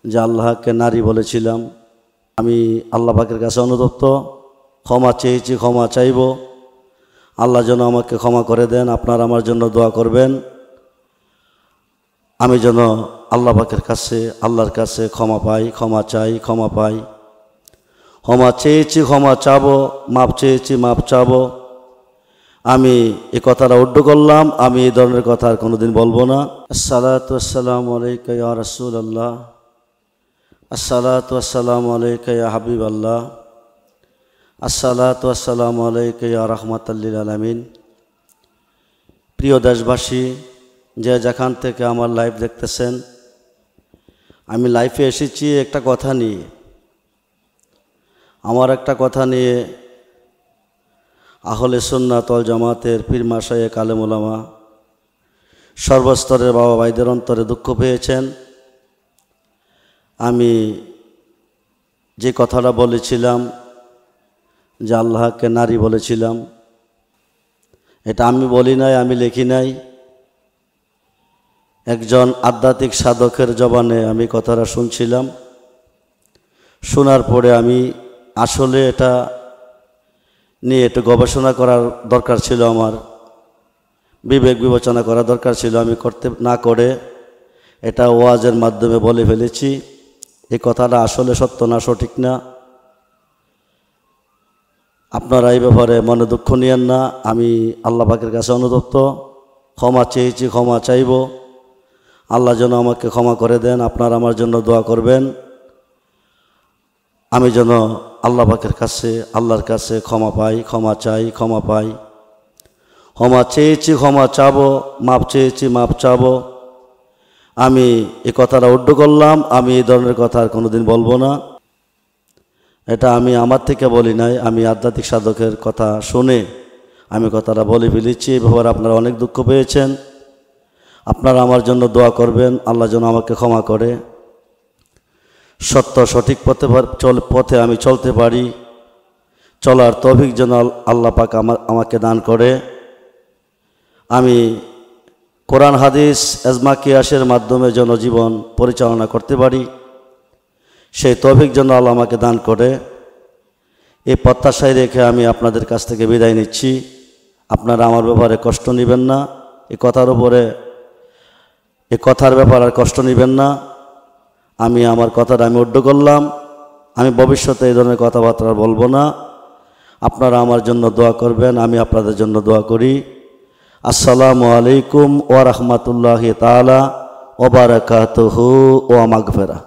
যে আল্লাহকে নারী বলেছিলাম। আমি আল্লাহ পাকের কাছে অনুতপ্ত, ক্ষমা চেয়েছি, ক্ষমা চাইব। আল্লাহ যেন আমাকে ক্ষমা করে দেন। আপনারা আমার জন্য দোয়া করবেন, আমি যেন আল্লাহ পাকের কাছে, আল্লাহর কাছে ক্ষমা পাই, ক্ষমা চাই, ক্ষমা পাই। ক্ষমা চেয়েছি, ক্ষমা চাবো, মাপ চেয়েছি, মাপ চাবো। আমি এই কথাটা উড্ড করলাম, আমি এই ধরনের কথা আর কোনোদিন বলবো না। আসসালাতু আসসালামু আলাইকা ইয়া রাসূলুল্লাহ, আসসালাতু আসসালামু আলাইকা ইয়া হাবিবাল্লাহ, আসসালাতু আসসালামু আলাইকা ইয়া রাহমাতাল লিল আলামিন। প্রিয় দেশবাসী, যে যেখান থেকে আমার লাইভ দেখতেছেন, আমি লাইভে এসেছি একটা কথা নিয়ে। আমার একটা কথা নিয়ে আহলে সুন্নাত ওয়াল জামাতের পীর মাশায়েখ আলেম ওলামা সর্বস্তরের বাবা ভাইদের অন্তরে দুঃখ পেয়েছেন। আমি যে কথাটা বলেছিলাম যে আল্লাহকে নারী বলেছিলাম, এটা আমি বলি নাই, আমি লিখি নাই। একজন আধ্যাত্মিক সাধকের জবানে আমি কথাটা শুনছিলাম। শোনার পরে আমি আসলে এটা নিয়ে একটু গবেষণা করার দরকার ছিল, আমার বিবেক বিবেচনা করা দরকার ছিল। আমি করতে না করে এটা ওয়াজের মাধ্যমে বলে ফেলেছি। এই কথাটা আসলে সত্য না, সঠিক না। আপনারা এই ব্যাপারে মনে দুঃখ নিয়েন না। আমি আল্লাহ পাকের কাছে অনুতপ্ত, ক্ষমা চেয়েছি, ক্ষমা চাইব। আল্লাহ যেন আমাকে ক্ষমা করে দেন। আপনারা আমার জন্য দোয়া করবেন, আমি যেন আল্লাহ পাকের কাছে, আল্লাহর কাছে ক্ষমা পাই, ক্ষমা চাই, ক্ষমা পাই। ক্ষমা চেয়েছি, ক্ষমা চাবো, মাপ চেয়েছি, মাপ চাবো। আমি এই কথাটা উড্ড করলাম, আমি এই ধরনের কথা আর কোনোদিন বলবো না। এটা আমি আমার থেকে বলি নাই, আমি আধ্যাত্মিক সাধকের কথা শুনে আমি কথাটা বলে ফেলেছি। এই ব্যাপারে আপনারা অনেক দুঃখ পেয়েছেন। আপনারা আমার জন্য দোয়া করবেন, আল্লাহ যেন আমাকে ক্ষমা করে, সত্য সঠিক পথে আমি চলতে পারি। চলার তৌফিক যেন আল্লাহ পাক আমাকে দান করে। আমি কোরআন হাদিস এজমা কিয়াসের মাধ্যমে যেন জীবন পরিচালনা করতে পারি, সেই তৌফিক যেন আল্লাহ আমাকে দান করে। এই প্রত্যাশায় রেখে আমি আপনাদের কাছ থেকে বিদায় নিচ্ছি। আপনারা আমার ব্যাপারে কষ্ট নেবেন না, এই কথার ব্যাপারে আর কষ্ট নেবেন না। আমি আমার কথাটা আমি উড্ড করলাম, আমি ভবিষ্যতে এই ধরনের কথাবার্তা বলবো না। আপনারা আমার জন্য দোয়া করবেন, আমি আপনাদের জন্য দোয়া করি। আসসালামু আলাইকুম ওয়া রাহমাতুল্লাহি তাআলা ওয়া বারাকাতুহু ওয়া মাগফিরাহ।